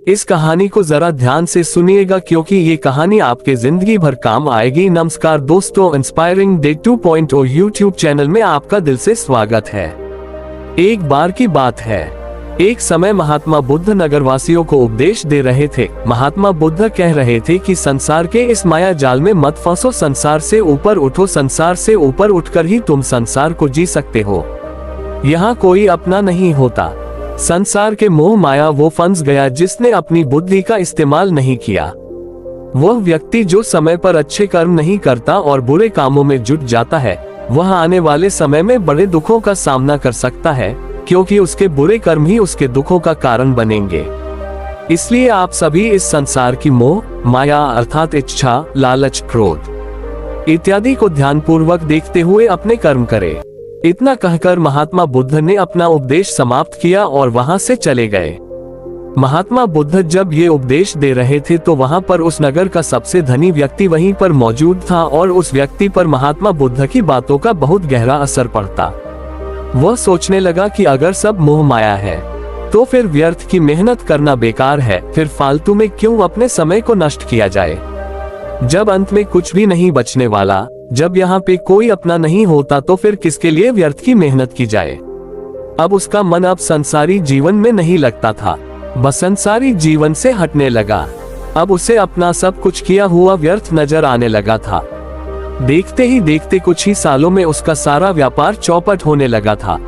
इस कहानी को जरा ध्यान से सुनिएगा क्योंकि ये कहानी आपके जिंदगी भर काम आएगी। नमस्कार दोस्तों, इंस्पायरिंग डे 2.0 यूट्यूब चैनल में आपका दिल से स्वागत है। एक बार की बात है, एक समय महात्मा बुद्ध नगरवासियों को उपदेश दे रहे थे। महात्मा बुद्ध कह रहे थे कि संसार के इस माया जाल में मत फंसो, संसार से ऊपर उठो, संसार से ऊपर उठकर ही तुम संसार को जी सकते हो। यहाँ कोई अपना नहीं होता। संसार के मोह माया वो फंस गया जिसने अपनी बुद्धि का इस्तेमाल नहीं किया। वह व्यक्ति जो समय पर अच्छे कर्म नहीं करता और बुरे कामों में जुट जाता है, वह आने वाले समय में बड़े दुखों का सामना कर सकता है, क्योंकि उसके बुरे कर्म ही उसके दुखों का कारण बनेंगे। इसलिए आप सभी इस संसार की मोह माया अर्थात इच्छा, लालच, क्रोध इत्यादि को ध्यानपूर्वक देखते हुए अपने कर्म करें। इतना कहकर महात्मा बुद्ध ने अपना उपदेश समाप्त किया और वहां से चले गए। महात्मा बुद्ध जब ये उपदेश दे रहे थे तो वहां पर उस नगर का सबसे धनी व्यक्ति वहीं पर मौजूद था और उस व्यक्ति पर महात्मा बुद्ध की बातों का बहुत गहरा असर पड़ता। वह सोचने लगा कि अगर सब मोह माया है तो फिर व्यर्थ की मेहनत करना बेकार है, फिर फालतू में क्यों अपने समय को नष्ट किया जाए। जब अंत में कुछ भी नहीं बचने वाला, जब यहाँ पे कोई अपना नहीं होता, तो फिर किसके लिए व्यर्थ की मेहनत की जाए। अब उसका मन अब संसारी जीवन में नहीं लगता था, बस संसारी जीवन से हटने लगा। अब उसे अपना सब कुछ किया हुआ व्यर्थ नजर आने लगा था। देखते ही देखते कुछ ही सालों में उसका सारा व्यापार चौपट होने लगा था।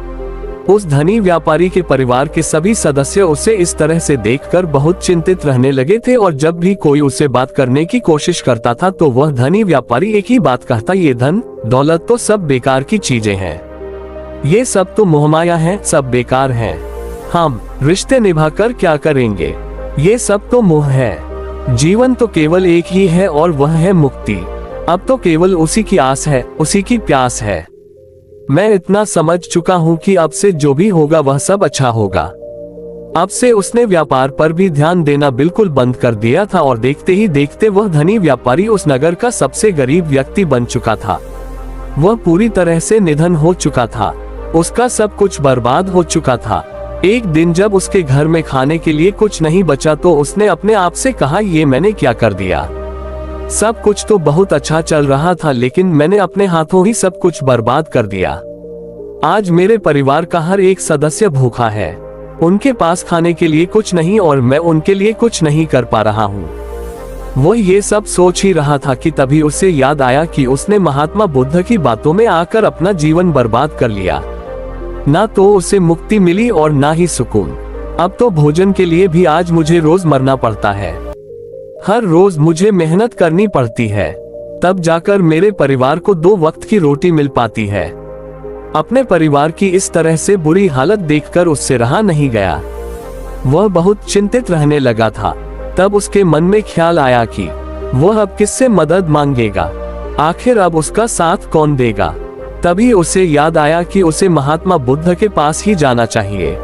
उस धनी व्यापारी के परिवार के सभी सदस्य उसे इस तरह से देखकर बहुत चिंतित रहने लगे थे और जब भी कोई उससे बात करने की कोशिश करता था तो वह धनी व्यापारी एक ही बात कहता, ये धन दौलत तो सब बेकार की चीजें हैं, ये सब तो मोहमाया है, सब बेकार हैं। हम रिश्ते निभाकर क्या करेंगे, ये सब तो मोह है। जीवन तो केवल एक ही है और वह है मुक्ति। अब तो केवल उसी की आस है, उसी की प्यास है। मैं इतना समझ चुका हूँ कि अब से जो भी होगा वह सब अच्छा होगा। अब से उसने व्यापार पर भी ध्यान देना बिल्कुल बंद कर दिया था और देखते ही देखते वह धनी व्यापारी उस नगर का सबसे गरीब व्यक्ति बन चुका था। वह पूरी तरह से निधन हो चुका था, उसका सब कुछ बर्बाद हो चुका था। एक दिन जब उसके घर में खाने के लिए कुछ नहीं बचा तो उसने अपने आप से कहा, ये मैंने क्या कर दिया। सब कुछ तो बहुत अच्छा चल रहा था, लेकिन मैंने अपने हाथों ही सब कुछ बर्बाद कर दिया। आज मेरे परिवार का हर एक सदस्य भूखा है, उनके पास खाने के लिए कुछ नहीं और मैं उनके लिए कुछ नहीं कर पा रहा हूँ। वो ये सब सोच ही रहा था कि तभी उसे याद आया कि उसने महात्मा बुद्ध की बातों में आकर अपना जीवन बर्बाद कर लिया। ना तो उसे मुक्ति मिली और ना ही सुकून। अब तो भोजन के लिए भी आज मुझे रोज मरना पड़ता है, हर रोज मुझे मेहनत करनी पड़ती है, तब जाकर मेरे परिवार को 2 वक्त की रोटी मिल पाती है। अपने परिवार की इस तरह से बुरी हालत देखकर उससे रहा नहीं गया। वह बहुत चिंतित रहने लगा था। तब उसके मन में ख्याल आया कि वह अब किससे मदद मांगेगा, आखिर अब उसका साथ कौन देगा। तभी उसे याद आया कि उसे महात्मा बुद्ध के पास ही जाना चाहिए,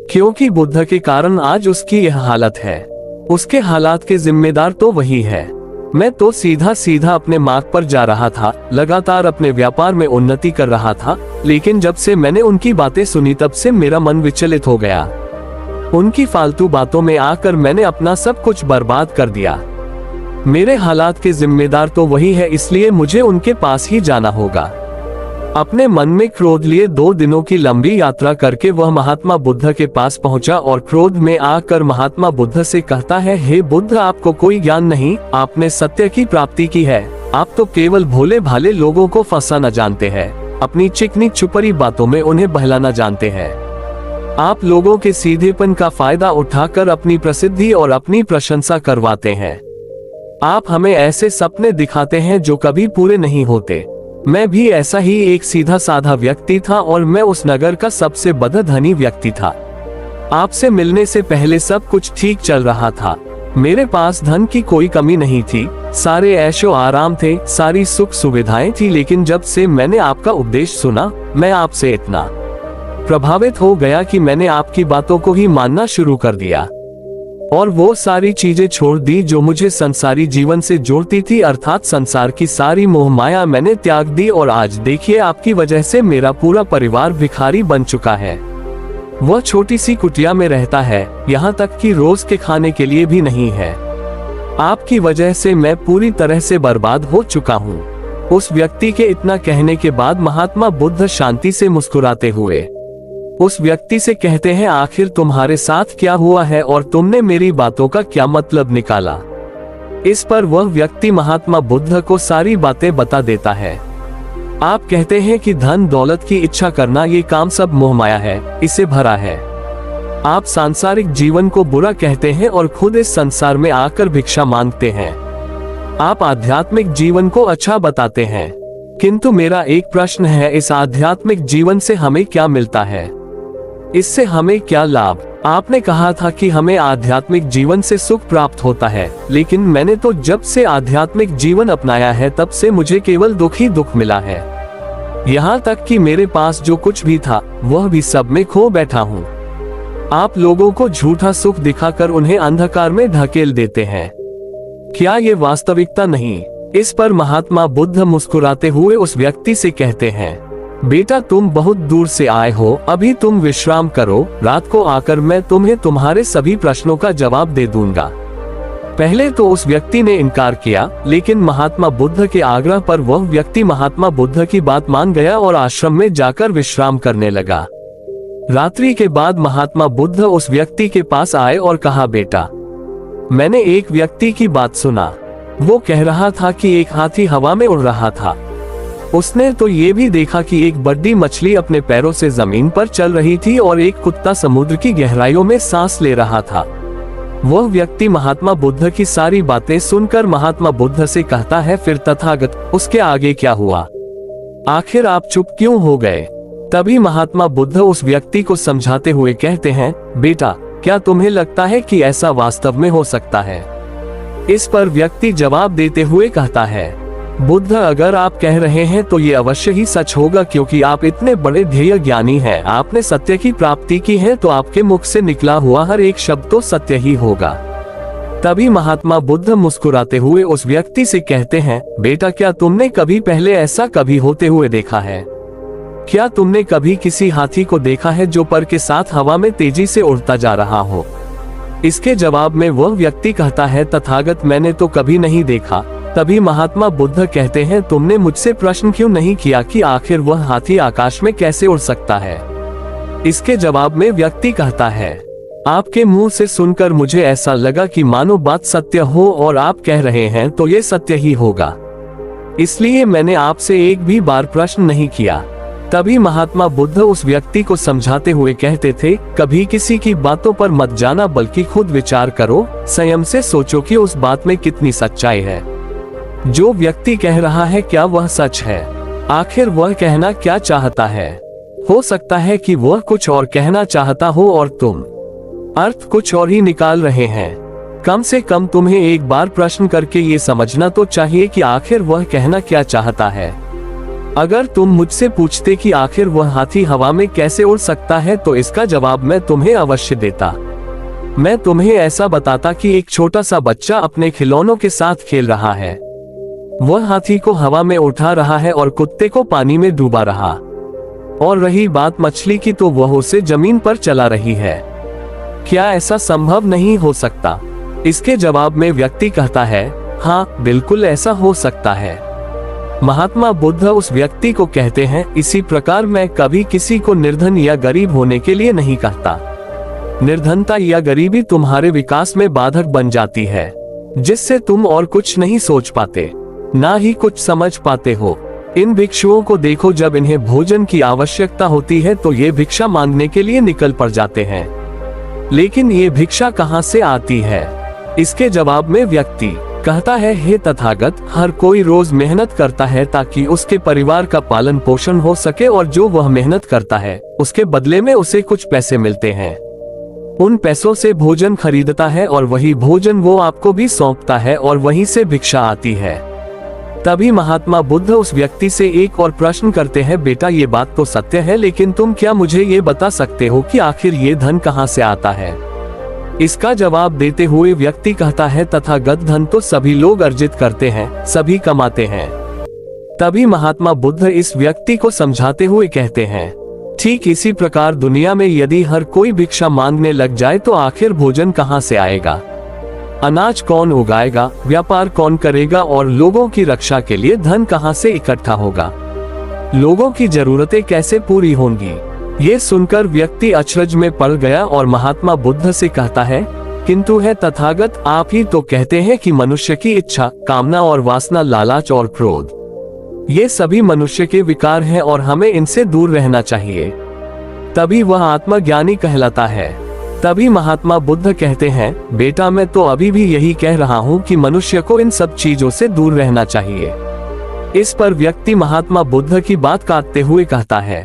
क्योंकि बुद्ध के कारण आज उसकी यह हालत है। उसके हालात के जिम्मेदार तो वही है। मैं तो सीधा सीधा अपने मार्ग पर जा रहा था, लगातार अपने व्यापार में उन्नति कर रहा था, लेकिन जब से मैंने उनकी बातें सुनी तब से मेरा मन विचलित हो गया। उनकी फालतू बातों में आकर मैंने अपना सब कुछ बर्बाद कर दिया। मेरे हालात के जिम्मेदार तो वही है, इसलिए मुझे उनके पास ही जाना होगा। अपने मन में क्रोध लिए 2 दिनों की लंबी यात्रा करके वह महात्मा बुद्ध के पास पहुंचा और क्रोध में आकर महात्मा बुद्ध से कहता है, हे बुद्ध, आपको कोई ज्ञान नहीं, आपने सत्य की प्राप्ति की है, आप तो केवल भोले भाले लोगों को फंसाना जानते हैं, अपनी चिकनी छुपरी बातों में उन्हें बहलाना जानते हैं। आप लोगों के सीधेपन का फायदा उठाकर अपनी प्रसिद्धि और अपनी प्रशंसा करवाते हैं। आप हमें ऐसे सपने दिखाते हैं जो कभी पूरे नहीं होते। मैं भी ऐसा ही एक सीधा साधा व्यक्ति था और मैं उस नगर का सबसे बड़ा धनी व्यक्ति था। आपसे मिलने से पहले सब कुछ ठीक चल रहा था, मेरे पास धन की कोई कमी नहीं थी, सारे ऐशो आराम थे, सारी सुख सुविधाएं थी। लेकिन जब से मैंने आपका उपदेश सुना, मैं आपसे इतना प्रभावित हो गया कि मैंने आपकी बातों को ही मानना शुरू कर दिया और वो सारी चीजें छोड़ दी जो मुझे संसारी जीवन से जोड़ती थी, अर्थात संसार की सारी मोह माया मैंने त्याग दी और आज देखिए आपकी वजह से मेरा पूरा परिवार भिखारी बन चुका है। वह छोटी सी कुटिया में रहता है, यहाँ तक कि रोज के खाने के लिए भी नहीं है। आपकी वजह से मैं पूरी तरह से बर्बाद हो चुका हूँ। उस व्यक्ति के इतना कहने के बाद महात्मा बुद्ध शांति से मुस्कुराते हुए उस व्यक्ति से कहते हैं, आखिर तुम्हारे साथ क्या हुआ है और तुमने मेरी बातों का क्या मतलब निकाला। इस पर वह व्यक्ति महात्मा बुद्ध को सारी बातें बता देता है। आप कहते हैं कि धन दौलत की इच्छा करना ये काम सब मोहमाया है, इसे भरा है। आप सांसारिक जीवन को बुरा कहते हैं और खुद इस संसार में आकर भिक्षा मांगते हैं। आप आध्यात्मिक जीवन को अच्छा बताते हैं, किंतु मेरा एक प्रश्न है, इस आध्यात्मिक जीवन से हमें क्या मिलता है? इससे हमें क्या लाभ? आपने कहा था कि हमें आध्यात्मिक जीवन से सुख प्राप्त होता है, लेकिन मैंने तो जब से आध्यात्मिक जीवन अपनाया है तब से मुझे केवल दुख ही दुख मिला है। यहाँ तक कि मेरे पास जो कुछ भी था वह भी सब में खो बैठा हूँ। आप लोगों को झूठा सुख दिखाकर उन्हें अंधकार में ढकेल देते हैं। क्या ये वास्तविकता नहीं? इस पर महात्मा बुद्ध मुस्कुराते हुए उस व्यक्ति से कहते हैं, बेटा तुम बहुत दूर से आए हो, अभी तुम विश्राम करो, रात को आकर मैं तुम्हें तुम्हारे सभी प्रश्नों का जवाब दे दूंगा। पहले तो उस व्यक्ति ने इनकार किया, लेकिन महात्मा बुद्ध के आग्रह पर वह व्यक्ति महात्मा बुद्ध की बात मान गया और आश्रम में जाकर विश्राम करने लगा। रात्रि के बाद महात्मा बुद्ध उस व्यक्ति के पास आए और कहा, बेटा मैंने एक व्यक्ति की बात सुना। वो कह रहा था कि एक हाथी हवा में उड़ रहा था। उसने तो ये भी देखा कि एक बड़ी मछली अपने पैरों से जमीन पर चल रही थी और एक कुत्ता समुद्र की गहराइयों में सांस ले रहा था। वह व्यक्ति महात्मा बुद्ध की सारी बातें सुनकर महात्मा बुद्ध से कहता है, फिर तथागत उसके आगे क्या हुआ? आखिर आप चुप क्यों हो गए? तभी महात्मा बुद्ध उस व्यक्ति को समझाते हुए कहते हैं, बेटा क्या तुम्हें लगता है कि ऐसा वास्तव में हो सकता है? इस पर व्यक्ति जवाब देते हुए कहता है, बुद्ध अगर आप कह रहे हैं तो ये अवश्य ही सच होगा, क्योंकि आप इतने बड़े ध्येय ज्ञानी हैं, आपने सत्य की प्राप्ति की है, तो आपके मुख से निकला हुआ हर एक शब्द तो सत्य ही होगा। तभी महात्मा बुद्ध मुस्कुराते हुए उस व्यक्ति से कहते हैं, बेटा क्या तुमने कभी पहले ऐसा कभी होते हुए देखा है? क्या तुमने कभी किसी हाथी को देखा है जो पर के साथ हवा में तेजी से उड़ता जा रहा हो? इसके जवाब में वह व्यक्ति कहता है, तथागत मैंने तो कभी नहीं देखा। तभी महात्मा बुद्ध कहते हैं, तुमने मुझसे प्रश्न क्यों नहीं किया कि आखिर वह हाथी आकाश में कैसे उड़ सकता है? इसके जवाब में व्यक्ति कहता है, आपके मुंह से सुनकर मुझे ऐसा लगा कि मानो बात सत्य हो और आप कह रहे हैं तो ये सत्य ही होगा, इसलिए मैंने आपसे एक भी बार प्रश्न नहीं किया। तभी महात्मा बुद्ध उस व्यक्ति को समझाते हुए कहते थे, कभी किसी की बातों पर मत जाना, बल्कि खुद विचार करो, संयम से सोचो कि उस बात में कितनी सच्चाई है। जो व्यक्ति कह रहा है क्या वह सच है? आखिर वह कहना क्या चाहता है? हो सकता है कि वह कुछ और कहना चाहता हो और तुम अर्थ कुछ और ही निकाल रहे हैं। कम से कम तुम्हें एक बार प्रश्न करके ये समझना तो चाहिए कि आखिर वह कहना क्या चाहता है। अगर तुम मुझसे पूछते कि आखिर वह हाथी हवा में कैसे उड़ सकता है, तो इसका जवाब मैं तुम्हें अवश्य देता। मैं तुम्हें ऐसा बताता कि एक छोटा सा बच्चा अपने खिलौनों के साथ खेल रहा है। वह हाथी को हवा में उठा रहा है और कुत्ते को पानी में डूबा रहा। और रही बात मछली की, तो वह उसे जमीन पर चला रही है। क्या ऐसा संभव नहीं हो सकता? इसके जवाब में व्यक्ति कहता है, हाँ बिल्कुल ऐसा हो सकता है। महात्मा बुद्ध उस व्यक्ति को कहते हैं, इसी प्रकार मैं कभी किसी को निर्धन या गरीब होने के लिए नहीं कहता। निर्धनता या गरीबी तुम्हारे विकास में बाधक बन जाती है, जिससे तुम और कुछ नहीं सोच पाते, ना ही कुछ समझ पाते हो। इन भिक्षुओं को देखो, जब इन्हें भोजन की आवश्यकता होती है तो ये भिक्षा मांगने के लिए निकल पड़ जाते हैं, लेकिन ये भिक्षा कहाँ से आती है? इसके जवाब में व्यक्ति कहता है, हे तथागत, हर कोई रोज मेहनत करता है ताकि उसके परिवार का पालन पोषण हो सके, और जो वह मेहनत करता है उसके बदले में उसे कुछ पैसे मिलते हैं। उन पैसों से भोजन खरीदता है और वही भोजन वो आपको भी सौंपता है, और वहीं से भिक्षा आती है। तभी महात्मा बुद्ध उस व्यक्ति से एक और प्रश्न करते हैं, बेटा ये बात तो सत्य है, लेकिन तुम क्या मुझे ये बता सकते हो कि आखिर ये धन कहाँ से आता है? इसका जवाब देते हुए व्यक्ति कहता है, तथागत धन तो सभी लोग अर्जित करते हैं, सभी कमाते हैं। तभी महात्मा बुद्ध इस व्यक्ति को समझाते हुए कहते हैं, ठीक इसी प्रकार दुनिया में यदि हर कोई भिक्षा मांगने लग जाए तो आखिर भोजन कहाँ से आएगा? अनाज कौन उगाएगा, व्यापार कौन करेगा और लोगों की रक्षा के लिए धन कहाँ से इकट्ठा होगा? लोगों की जरूरतें कैसे पूरी होंगी? ये सुनकर व्यक्ति अचरज में पड़ गया और महात्मा बुद्ध से कहता है, किंतु है तथागत, आप ही तो कहते हैं कि मनुष्य की इच्छा, कामना और वासना, लालच और क्रोध, ये सभी मनुष्य के विकार हैं और हमें इनसे दूर रहना चाहिए, तभी वह आत्मज्ञानी कहलाता है। तभी महात्मा बुद्ध कहते हैं, बेटा मैं तो अभी भी यही कह रहा हूँ कि मनुष्य को इन सब चीजों से दूर रहना चाहिए। इस पर व्यक्ति महात्मा बुद्ध की बात काटते हुए कहता है,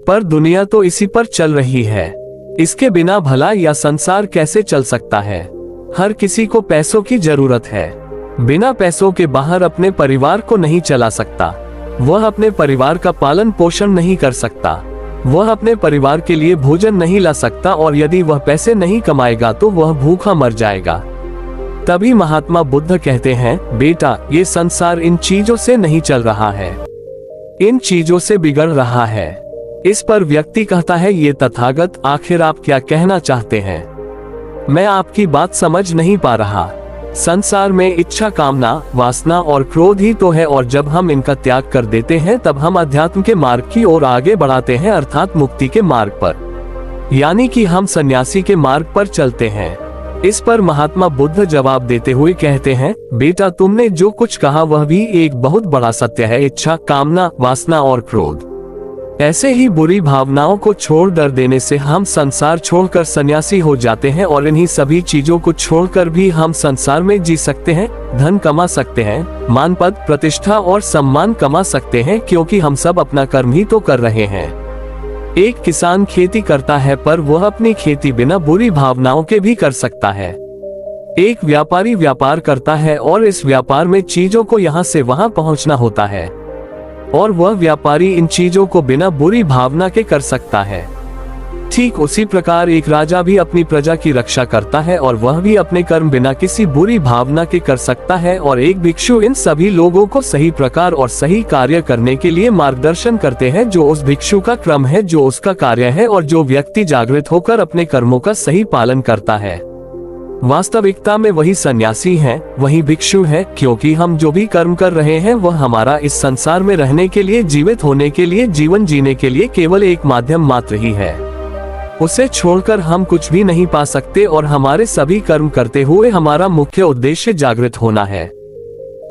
पर दुनिया तो इसी पर चल रही है, इसके बिना भला यह संसार कैसे चल सकता है? हर किसी को पैसों की जरूरत है, बिना पैसों के बाहर अपने परिवार को नहीं चला सकता, वह अपने परिवार का पालन पोषण नहीं कर सकता, वह अपने परिवार के लिए भोजन नहीं ला सकता और यदि वह पैसे नहीं कमाएगा तो वह भूखा मर जाएगा। तभी महात्मा बुद्ध कहते हैं, बेटा ये संसार इन चीजों से नहीं चल रहा है, इन चीजों से बिगड़ रहा है। इस पर व्यक्ति कहता है, ये तथागत आखिर आप क्या कहना चाहते हैं? मैं आपकी बात समझ नहीं पा रहा। संसार में इच्छा, कामना, वासना और क्रोध ही तो है और जब हम इनका त्याग कर देते हैं तब हम अध्यात्म के मार्ग की ओर आगे बढ़ाते हैं, अर्थात मुक्ति के मार्ग पर, यानी कि हम सन्यासी के मार्ग पर चलते हैं। इस पर महात्मा बुद्ध जवाब देते हुए कहते हैं, बेटा तुमने जो कुछ कहा वह भी एक बहुत बड़ा सत्य है। इच्छा, कामना, वासना और क्रोध, ऐसे ही बुरी भावनाओं को छोड़ डर देने से हम संसार छोड़कर सन्यासी हो जाते हैं और इन्हीं सभी चीजों को छोड़कर भी हम संसार में जी सकते हैं, धन कमा सकते हैं, मान पद प्रतिष्ठा और सम्मान कमा सकते हैं, क्योंकि हम सब अपना कर्म ही तो कर रहे हैं। एक किसान खेती करता है पर वह अपनी खेती बिना बुरी भावनाओं के भी कर सकता है। एक व्यापारी व्यापार करता है और इस व्यापार में चीजों को यहाँ से वहाँ पहुँचना होता है और वह व्यापारी इन चीजों को बिना बुरी भावना के कर सकता है। ठीक उसी प्रकार एक राजा भी अपनी प्रजा की रक्षा करता है और वह भी अपने कर्म बिना किसी बुरी भावना के कर सकता है और एक भिक्षु इन सभी लोगों को सही प्रकार और सही कार्य करने के लिए मार्गदर्शन करते हैं, जो उस भिक्षु का क्रम है, जो उसका कार्य है और जो व्यक्ति जागृत होकर अपने कर्मों का सही पालन करता है। वास्तविकता में वही सन्यासी हैं, वही भिक्षु हैं, क्योंकि हम जो भी कर्म कर रहे हैं वह हमारा इस संसार में रहने के लिए, जीवित होने के लिए, जीवन जीने के लिए केवल एक माध्यम मात्र ही है। उसे छोड़कर हम कुछ भी नहीं पा सकते और हमारे सभी कर्म करते हुए हमारा मुख्य उद्देश्य जागृत होना है,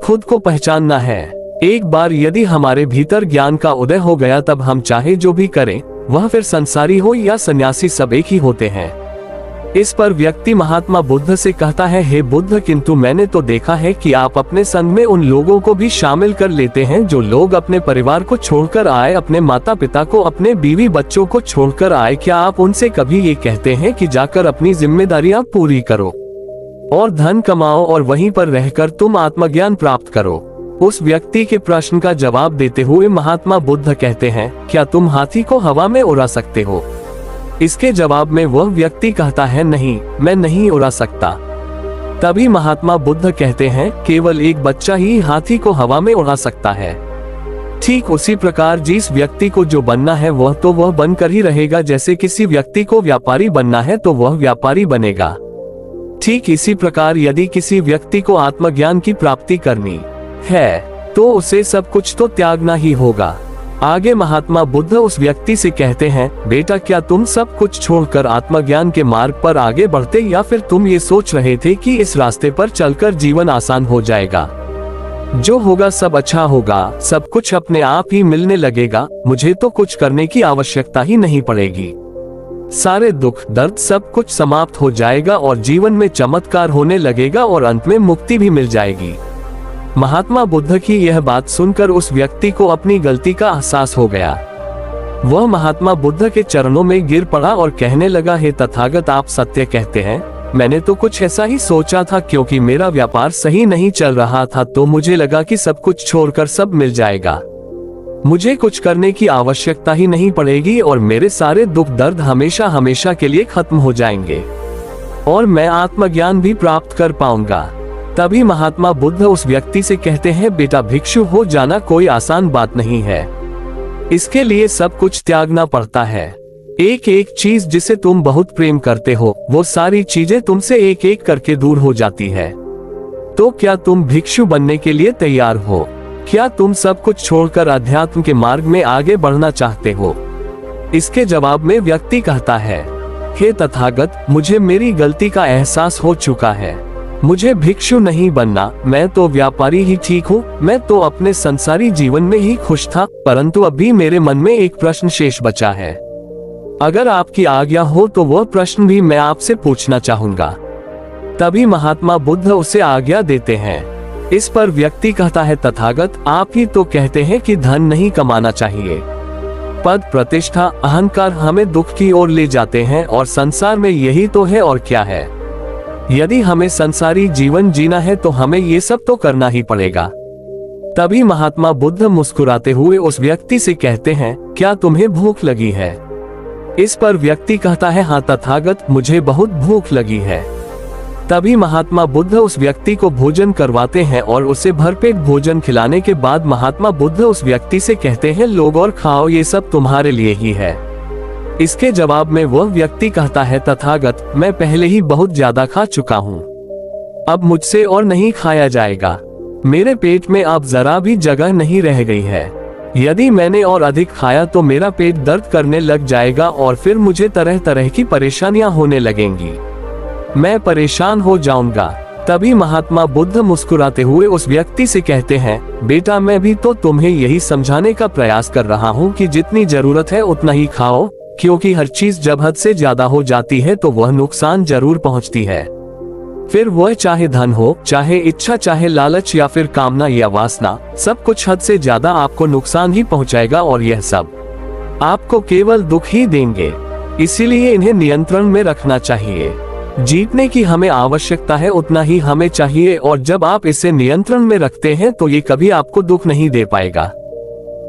खुद को पहचानना है। एक बार यदि हमारे भीतर ज्ञान का उदय हो गया तब हम चाहे जो भी करें, वह फिर संसारी हो या सन्यासी, सब एक ही होते हैं। इस पर व्यक्ति महात्मा बुद्ध से कहता है, हे बुद्ध, किंतु मैंने तो देखा है कि आप अपने संग में उन लोगों को भी शामिल कर लेते हैं जो लोग अपने परिवार को छोड़कर आए, अपने माता पिता को, अपने बीवी बच्चों को छोड़कर आए। क्या आप उनसे कभी ये कहते हैं कि जाकर अपनी जिम्मेदारियां पूरी करो और धन कमाओ और वहीं पर रहकर तुम आत्मज्ञान प्राप्त करो? उस व्यक्ति के प्रश्न का जवाब देते हुए महात्मा बुद्ध कहते हैं, क्या तुम हाथी को हवा में उड़ा सकते हो? इसके जवाब में वह व्यक्ति कहता है, नहीं, मैं नहीं उड़ा सकता। तभी महात्मा बुद्ध कहते हैं, केवल एक बच्चा ही हाथी को हवा में उड़ा सकता है। ठीक उसी प्रकार जिस व्यक्ति को जो बनना है वह तो वह बनकर ही रहेगा, जैसे किसी व्यक्ति को व्यापारी बनना है तो वह व्यापारी बनेगा। ठीक इसी प्रकार यदि किसी व्यक्ति को आत्मज्ञान की प्राप्ति करनी है तो उसे सब कुछ तो त्यागना ही होगा। आगे महात्मा बुद्ध उस व्यक्ति से कहते हैं, बेटा क्या तुम सब कुछ छोड़कर आत्मज्ञान के मार्ग पर आगे बढ़ते, या फिर तुम ये सोच रहे थे कि इस रास्ते पर चलकर जीवन आसान हो जाएगा, जो होगा सब अच्छा होगा, सब कुछ अपने आप ही मिलने लगेगा, मुझे तो कुछ करने की आवश्यकता ही नहीं पड़ेगी, सारे दुख दर्द सब कुछ समाप्त हो जाएगा और जीवन में चमत्कार होने लगेगा और अंत में मुक्ति भी मिल जाएगी। महात्मा बुद्ध की यह बात सुनकर उस व्यक्ति को अपनी गलती का एहसास हो गया। वह महात्मा बुद्ध के चरणों में गिर पड़ा और कहने लगा, हे तथागत, आप सत्य कहते हैं, मैंने तो कुछ ऐसा ही सोचा था, क्योंकि मेरा व्यापार सही नहीं चल रहा था तो मुझे लगा कि सब कुछ छोड़कर सब मिल जाएगा, मुझे कुछ करने की आवश्यकता ही नहीं पड़ेगी और मेरे सारे दुख दर्द हमेशा हमेशा के लिए खत्म हो जाएंगे और मैं आत्मज्ञान भी प्राप्त कर पाऊंगा। तभी महात्मा बुद्ध उस व्यक्ति से कहते हैं, बेटा भिक्षु हो जाना कोई आसान बात नहीं है, इसके लिए सब कुछ त्यागना पड़ता है। एक एक चीज जिसे तुम बहुत प्रेम करते हो, वो सारी चीजें तुमसे एक एक करके दूर हो जाती है। तो क्या तुम भिक्षु बनने के लिए तैयार हो? क्या तुम सब कुछ छोड़कर अध्यात्म के मार्ग में आगे बढ़ना चाहते हो? इसके जवाब में व्यक्ति कहता है, हे तथागत, मुझे मेरी गलती का एहसास हो चुका है। मुझे भिक्षु नहीं बनना, मैं तो व्यापारी ही ठीक हूँ। मैं तो अपने संसारी जीवन में ही खुश था, परंतु अभी मेरे मन में एक प्रश्न शेष बचा है। अगर आपकी आज्ञा हो तो वह प्रश्न भी मैं आपसे पूछना चाहूंगा। तभी महात्मा बुद्ध उसे आज्ञा देते हैं। इस पर व्यक्ति कहता है, तथागत, आप ही तो कहते हैं कि धन नहीं कमाना चाहिए। पद, प्रतिष्ठा, अहंकार हमें दुख की ओर ले जाते हैं और संसार में यही तो है और क्या है। यदि हमें संसारी जीवन जीना है तो हमें ये सब तो करना ही पड़ेगा। तभी महात्मा बुद्ध मुस्कुराते हुए उस व्यक्ति से कहते हैं, क्या तुम्हें भूख लगी है? इस पर व्यक्ति कहता है, हाँ तथागत, मुझे बहुत भूख लगी है। तभी महात्मा बुद्ध उस व्यक्ति को भोजन करवाते हैं और उसे भरपेट भोजन खिलाने के बाद महात्मा बुद्ध उस व्यक्ति से कहते हैं, लोग और खाओ, ये सब तुम्हारे लिए ही है। इसके जवाब में वह व्यक्ति कहता है, तथागत, मैं पहले ही बहुत ज्यादा खा चुका हूँ, अब मुझसे और नहीं खाया जाएगा। मेरे पेट में अब जरा भी जगह नहीं रह गई है। यदि मैंने और अधिक खाया तो मेरा पेट दर्द करने लग जाएगा और फिर मुझे तरह तरह की परेशानियां होने लगेंगी। मैं परेशान हो जाऊंगा। तभी महात्मा बुद्ध मुस्कुराते हुए उस व्यक्ति से कहते हैं, बेटा, मैं भी तो तुम्हें यही समझाने का प्रयास कर रहा हूँ कि जितनी जरूरत है उतना ही खाओ, क्योंकि हर चीज जब हद से ज्यादा हो जाती है तो वह नुकसान जरूर पहुंचती है। फिर वह चाहे धन हो, चाहे इच्छा, चाहे लालच या फिर कामना या वासना, सब कुछ हद से ज्यादा आपको नुकसान ही पहुंचाएगा और यह सब आपको केवल दुख ही देंगे। इसीलिए इन्हें नियंत्रण में रखना चाहिए। जीतने की हमें आवश्यकता है उतना ही हमें चाहिए, और जब आप इसे नियंत्रण में रखते हैं तो ये कभी आपको दुख नहीं दे पाएगा।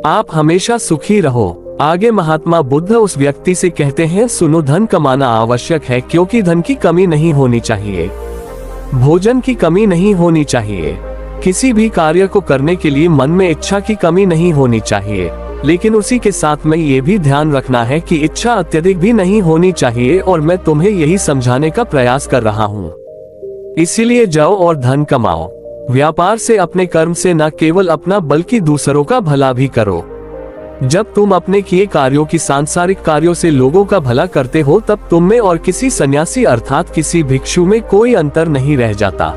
आप हमेशा सुखी रहो। आगे महात्मा बुद्ध उस व्यक्ति से कहते हैं, सुनो, धन कमाना आवश्यक है क्योंकि धन की कमी नहीं होनी चाहिए, भोजन की कमी नहीं होनी चाहिए, किसी भी कार्य को करने के लिए मन में इच्छा की कमी नहीं होनी चाहिए। लेकिन उसी के साथ में ये भी ध्यान रखना है कि इच्छा अत्यधिक भी नहीं होनी चाहिए, और मैं तुम्हें यही समझाने का प्रयास कर रहा हूँ। इसीलिए जाओ और धन कमाओ। व्यापार से, अपने कर्म से न केवल अपना बल्कि दूसरों का भला भी करो। जब तुम अपने किए कार्यों की सांसारिक कार्यों से लोगों का भला करते हो, तब तुम में और किसी सन्यासी अर्थात किसी भिक्षु में कोई अंतर नहीं रह जाता।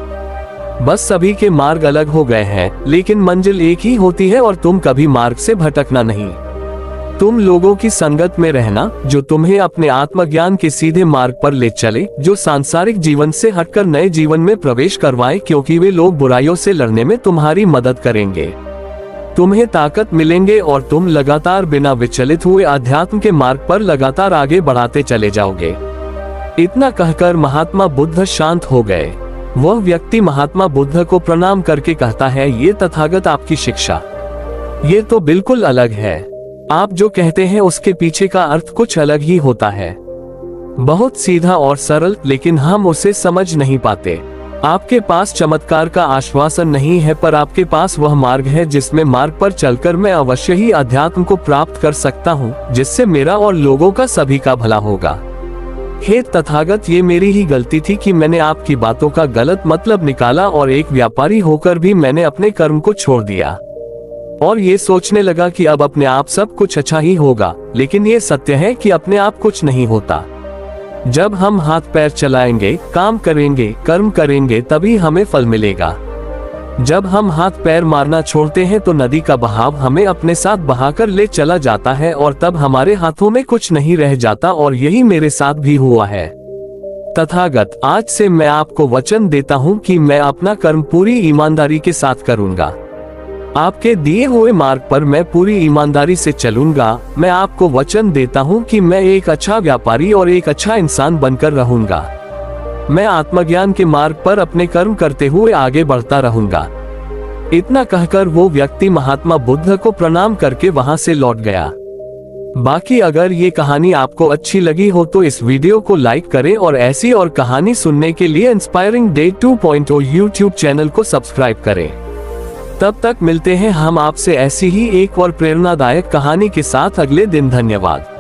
बस सभी के मार्ग अलग हो गए हैं, लेकिन मंजिल एक ही होती है और तुम कभी मार्ग से भटकना नहीं। तुम लोगों की संगत में रहना जो तुम्हें अपने आत्मज्ञान के सीधे मार्ग पर ले चले, जो सांसारिक जीवन से हटकर नए जीवन में प्रवेश करवाए, क्योंकि वे लोग बुराइयों से लड़ने में तुम्हारी मदद करेंगे, तुम्हें ताकत मिलेंगे और तुम लगातार बिना विचलित हुए अध्यात्म के मार्ग पर लगातार आगे बढ़ाते चले जाओगे। इतना कहकर महात्मा बुद्ध शांत हो गए। वह व्यक्ति महात्मा बुद्ध को प्रणाम करके कहता है, ये तथागत आपकी शिक्षा, ये तो बिल्कुल अलग है। आप जो कहते हैं उसके पीछे का अर्थ कुछ अलग ही होता है, बहुत सीधा और सरल, लेकिन हम उसे समझ नहीं पाते। आपके पास चमत्कार का आश्वासन नहीं है, पर आपके पास वह मार्ग है जिसमें मार्ग पर चलकर मैं अवश्य ही अध्यात्म को प्राप्त कर सकता हूँ, जिससे मेरा और लोगों का सभी का भला होगा। हे तथागत, ये मेरी ही गलती थी कि मैंने आपकी बातों का गलत मतलब निकाला और एक व्यापारी होकर भी मैंने अपने कर्म को छोड़ दिया और ये सोचने लगा कि अब अपने आप सब कुछ अच्छा ही होगा। लेकिन ये सत्य है कि अपने आप कुछ नहीं होता। जब हम हाथ पैर चलाएंगे, काम करेंगे, कर्म करेंगे, तभी हमें फल मिलेगा। जब हम हाथ पैर मारना छोड़ते हैं तो नदी का बहाव हमें अपने साथ बहाकर ले चला जाता है और तब हमारे हाथों में कुछ नहीं रह जाता, और यही मेरे साथ भी हुआ है। तथागत, आज से मैं आपको वचन देता हूँ कि मैं अपना कर्म पूरी ईमानदारी के साथ करूँगा। आपके दिए हुए मार्ग पर मैं पूरी ईमानदारी से चलूंगा। मैं आपको वचन देता हूं कि मैं एक अच्छा व्यापारी और एक अच्छा इंसान बनकर रहूंगा। मैं आत्मज्ञान के मार्ग पर अपने कर्म करते हुए आगे बढ़ता रहूंगा। इतना कहकर वो व्यक्ति महात्मा बुद्ध को प्रणाम करके वहां से लौट गया। बाकी अगर ये कहानी आपको अच्छी लगी हो तो इस वीडियो को लाइक करें और ऐसी और कहानी सुनने के लिए इंस्पायरिंग डे 2.0 यूट्यूब चैनल को सब्सक्राइब करें। तब तक मिलते हैं हम आपसे ऐसी ही एक और प्रेरणादायक कहानी के साथ अगले दिन। धन्यवाद।